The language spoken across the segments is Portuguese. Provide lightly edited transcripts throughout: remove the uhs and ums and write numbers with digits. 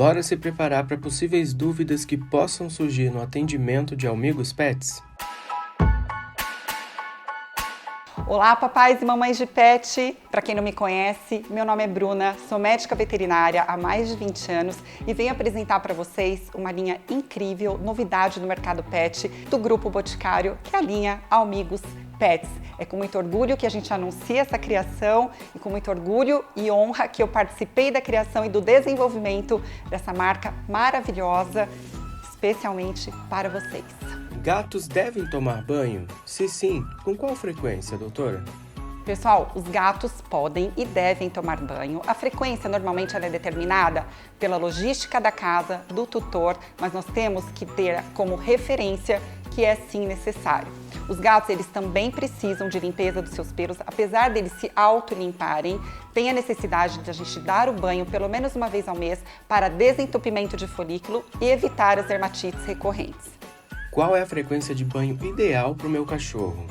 Bora se preparar para possíveis dúvidas que possam surgir no atendimento de Almigos Pets? Olá, papais e mamães de pet! Para quem não me conhece, meu nome é Bruna, sou médica veterinária há mais de 20 anos e venho apresentar para vocês uma linha incrível, novidade no mercado pet do Grupo Boticário, que é a linha Almigos Pets. É com muito orgulho que a gente anuncia essa criação e com muito orgulho e honra que eu participei da criação e do desenvolvimento dessa marca maravilhosa, especialmente para vocês. Gatos devem tomar banho? Se sim, com qual frequência, doutora? Pessoal, os gatos podem e devem tomar banho. A frequência normalmente ela é determinada pela logística da casa, do tutor, mas nós temos que ter como referência que é sim necessário. Os gatos, eles também precisam de limpeza dos seus pelos, apesar deles se auto-limparem, tem a necessidade de a gente dar o banho pelo menos uma vez ao mês para desentupimento de folículo e evitar as dermatites recorrentes. Qual é a frequência de banho ideal para o meu cachorro?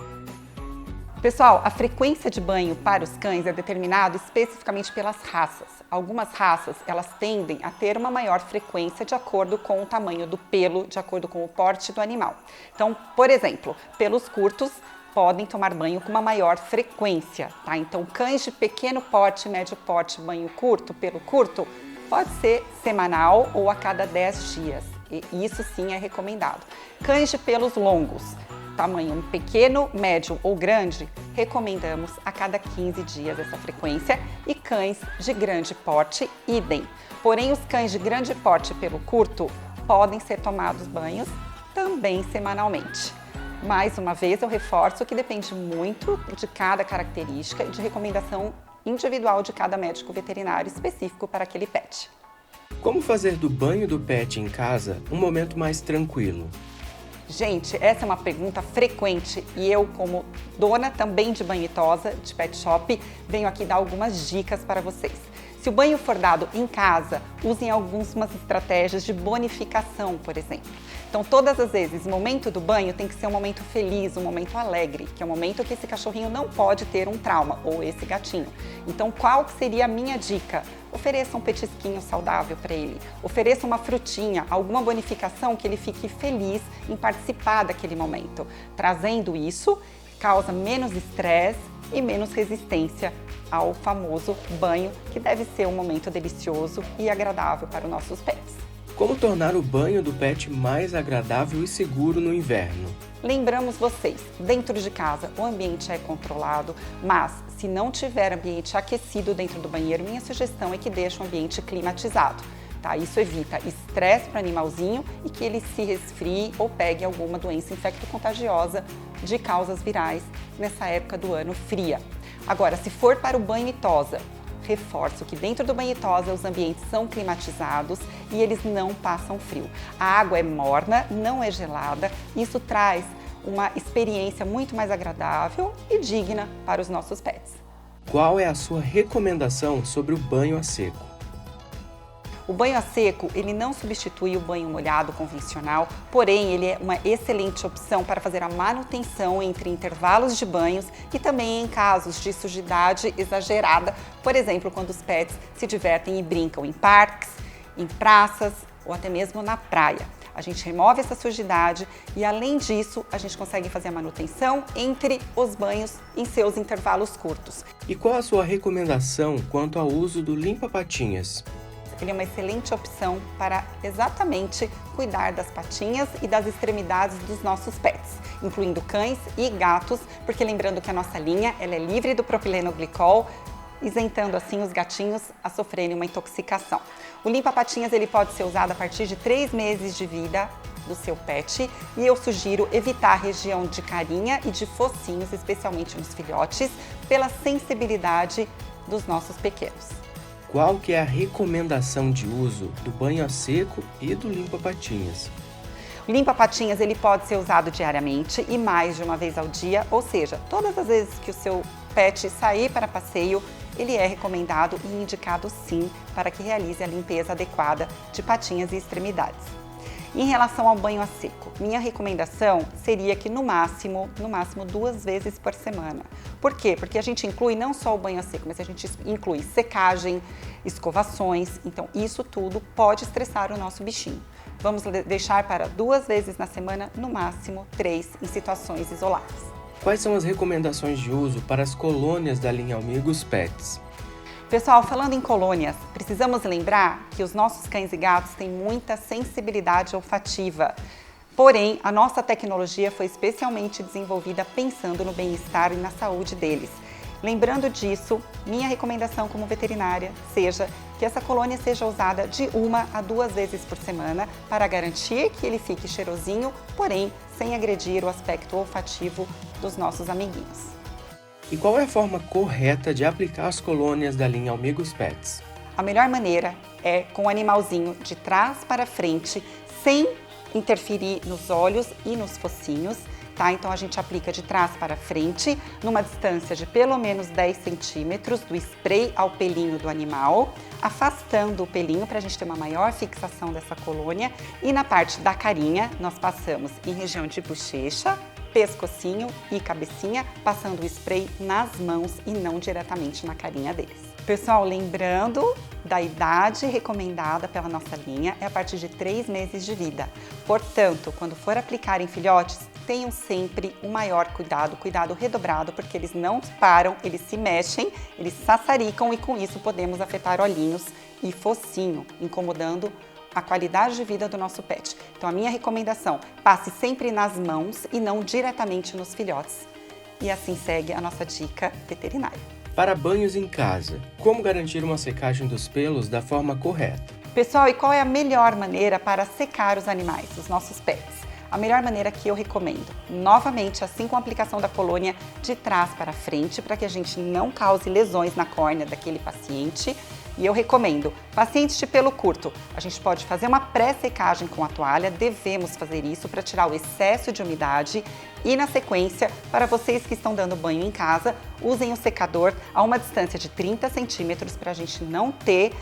Pessoal, a frequência de banho para os cães é determinada especificamente pelas raças. Algumas raças, elas tendem a ter uma maior frequência de acordo com o tamanho do pelo, de acordo com o porte do animal. Então, por exemplo, pelos curtos podem tomar banho com uma maior frequência, tá? Então, cães de pequeno porte, médio porte, banho curto, pelo curto, pode ser semanal ou a cada 10 dias. E isso sim é recomendado. Cães de pelos longos, tamanho pequeno, médio ou grande, recomendamos a cada 15 dias essa frequência, e cães de grande porte, idem. Porém, os cães de grande porte pelo curto podem ser tomados banhos também semanalmente. Mais uma vez, eu reforço que depende muito de cada característica e de recomendação individual de cada médico veterinário específico para aquele pet. Como fazer do banho do pet em casa um momento mais tranquilo? Gente, essa é uma pergunta frequente e eu, como dona também de banho e tosa, de pet shop, venho aqui dar algumas dicas para vocês. Se o banho for dado em casa, usem algumas estratégias de bonificação, por exemplo. Então, todas as vezes, o momento do banho tem que ser um momento feliz, um momento alegre, que é um momento que esse cachorrinho não pode ter um trauma, ou esse gatinho. Então, qual seria a minha dica? Ofereça um petisquinho saudável para ele, ofereça uma frutinha, alguma bonificação que ele fique feliz em participar daquele momento. Trazendo isso, causa menos estresse e menos resistência ao famoso banho, que deve ser um momento delicioso e agradável para os nossos pets. Como tornar o banho do pet mais agradável e seguro no inverno? Lembramos vocês, dentro de casa o ambiente é controlado, mas se não tiver ambiente aquecido dentro do banheiro, minha sugestão é que deixe o ambiente climatizado. Tá? Isso evita estresse para o animalzinho e que ele se resfrie ou pegue alguma doença infecto-contagiosa de causas virais nessa época do ano fria. Agora, se for para o banho e tosa, reforço que dentro do banho e tosa os ambientes são climatizados e eles não passam frio. A água é morna, não é gelada, isso traz uma experiência muito mais agradável e digna para os nossos pets. Qual é a sua recomendação sobre o banho a seco? O banho a seco, ele não substitui o banho molhado convencional, porém ele é uma excelente opção para fazer a manutenção entre intervalos de banhos e também em casos de sujidade exagerada, por exemplo, quando os pets se divertem e brincam em parques, em praças ou até mesmo na praia. A gente remove essa sujidade e, além disso, a gente consegue fazer a manutenção entre os banhos em seus intervalos curtos. E qual a sua recomendação quanto ao uso do limpa-patinhas? Ele é uma excelente opção para exatamente cuidar das patinhas e das extremidades dos nossos pets, incluindo cães e gatos, porque lembrando que a nossa linha ela é livre do propilenoglicol, isentando assim os gatinhos a sofrerem uma intoxicação. O limpa-patinhas ele pode ser usado a partir de 3 meses de vida do seu pet e eu sugiro evitar a região de carinha e de focinhos, especialmente nos filhotes, pela sensibilidade dos nossos pequenos. Qual que é a recomendação de uso do banho a seco e do limpa-patinhas? O limpa-patinhas ele pode ser usado diariamente e mais de uma vez ao dia, ou seja, todas as vezes que o seu pet sair para passeio, ele é recomendado e indicado sim para que realize a limpeza adequada de patinhas e extremidades. Em relação ao banho a seco, minha recomendação seria que no máximo 2 vezes por semana. Por quê? Porque a gente inclui não só o banho a seco, mas a gente inclui secagem, escovações, então isso tudo pode estressar o nosso bichinho. Vamos deixar para 2 vezes na semana, no máximo 3 em situações isoladas. Quais são as recomendações de uso para as colônias da linha Amigos Pets? Pessoal, falando em colônias, precisamos lembrar que os nossos cães e gatos têm muita sensibilidade olfativa. Porém, a nossa tecnologia foi especialmente desenvolvida pensando no bem-estar e na saúde deles. Lembrando disso, minha recomendação como veterinária seja que essa colônia seja usada de 1 a 2 vezes por semana para garantir que ele fique cheirosinho, porém sem agredir o aspecto olfativo dos nossos amiguinhos. E qual é a forma correta de aplicar as colônias da linha Amigos Pets? A melhor maneira é com o animalzinho de trás para frente, sem interferir nos olhos e nos focinhos, tá? Então a gente aplica de trás para frente, numa distância de pelo menos 10 centímetros do spray ao pelinho do animal, afastando o pelinho para a gente ter uma maior fixação dessa colônia. E na parte da carinha, nós passamos em região de bochecha, pescocinho e cabecinha, passando o spray nas mãos e não diretamente na carinha deles. Pessoal, lembrando da idade recomendada pela nossa linha é a partir de 3 meses de vida. Portanto, quando for aplicar em filhotes, tenham sempre um maior cuidado redobrado, porque eles não param, eles se mexem, eles sassaricam e com isso podemos afetar olhinhos e focinho, incomodando a qualidade de vida do nosso pet. Então a minha recomendação, passe sempre nas mãos e não diretamente nos filhotes. E assim segue a nossa dica veterinária. Para banhos em casa, como garantir uma secagem dos pelos da forma correta? Pessoal, e qual é a melhor maneira para secar os animais, os nossos pets? A melhor maneira que eu recomendo, novamente, assim com a aplicação da colônia de trás para frente, para que a gente não cause lesões na córnea daquele paciente. E eu recomendo, pacientes de pelo curto, a gente pode fazer uma pré-secagem com a toalha, devemos fazer isso para tirar o excesso de umidade. E na sequência, para vocês que estão dando banho em casa, usem o secador a uma distância de 30 centímetros para a gente não ter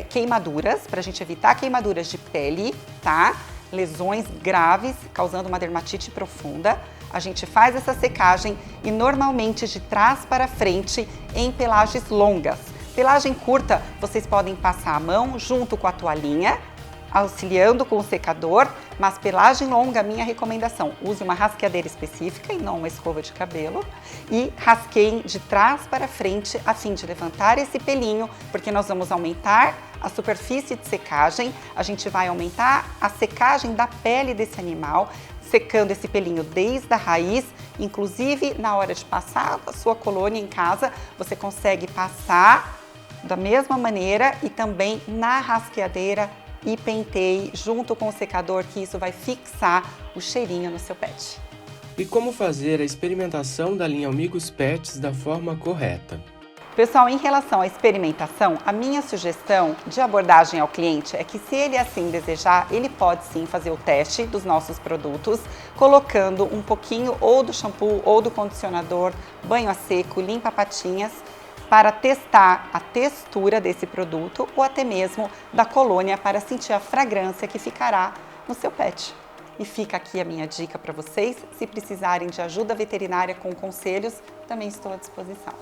queimaduras, para a gente evitar queimaduras de pele, tá? Lesões graves, causando uma dermatite profunda. A gente faz essa secagem e normalmente de trás para frente em pelagens longas. Pelagem curta, vocês podem passar a mão junto com a toalhinha, auxiliando com o secador, mas pelagem longa, minha recomendação, use uma rasqueadeira específica e não uma escova de cabelo e rasqueiem de trás para frente a fim de levantar esse pelinho, porque nós vamos aumentar a superfície de secagem, a gente vai aumentar a secagem da pele desse animal, secando esse pelinho desde a raiz, inclusive na hora de passar a sua colônia em casa, você consegue passar da mesma maneira e também na rasqueadeira e penteie junto com o secador, que isso vai fixar o cheirinho no seu pet. E como fazer a experimentação da linha Amigos Pets da forma correta? Pessoal, em relação à experimentação, a minha sugestão de abordagem ao cliente é que, se ele assim desejar, ele pode sim fazer o teste dos nossos produtos, colocando um pouquinho ou do shampoo ou do condicionador, banho a seco, limpa patinhas, para testar a textura desse produto ou até mesmo da colônia para sentir a fragrância que ficará no seu pet. E fica aqui a minha dica para vocês, se precisarem de ajuda veterinária com conselhos, também estou à disposição.